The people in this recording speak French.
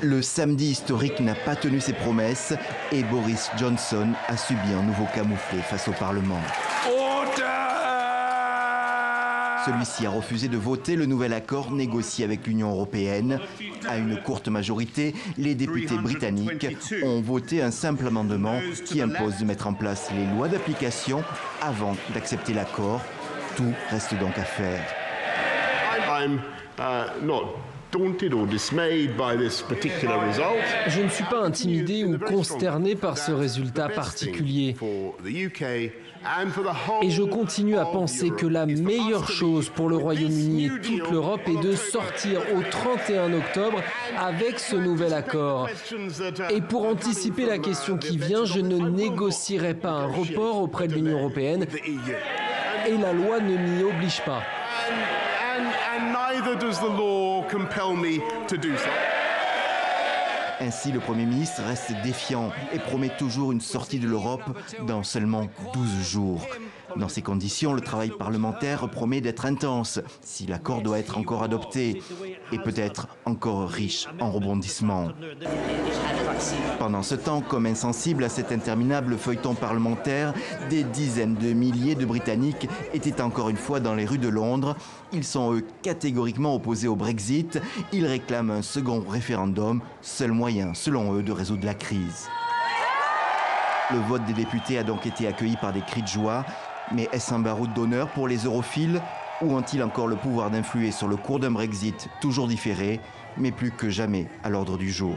Le samedi historique n'a pas tenu ses promesses et Boris Johnson a subi un nouveau camouflet face au Parlement. Celui-ci a refusé de voter le nouvel accord négocié avec l'Union européenne. À une courte majorité, les députés britanniques ont voté un simple amendement qui impose de mettre en place les lois d'application avant d'accepter l'accord. Tout reste donc à faire. Je ne suis pas intimidé ou consterné par ce résultat particulier. Et je continue à penser que la meilleure chose pour le Royaume-Uni et toute l'Europe est de sortir au 31 octobre avec ce nouvel accord. Et pour anticiper la question qui vient, je ne négocierai pas un report auprès de l'Union européenne. Et la loi ne m'y oblige pas. Ainsi, le Premier ministre reste défiant et promet toujours une sortie de l'Europe dans seulement 12 jours. Dans ces conditions, le travail parlementaire promet d'être intense si l'accord doit être encore adopté et peut-être encore riche en rebondissements. Pendant ce temps, comme insensibles à cet interminable feuilleton parlementaire, des dizaines de milliers de Britanniques étaient encore une fois dans les rues de Londres. Ils sont, eux, catégoriquement opposés au Brexit. Ils réclament un second référendum, seul moyen, selon eux, de résoudre la crise. Le vote des députés a donc été accueilli par des cris de joie. Mais est-ce un baroud d'honneur pour les europhiles ou ont-ils encore le pouvoir d'influer sur le cours d'un Brexit toujours différé, mais plus que jamais à l'ordre du jour ?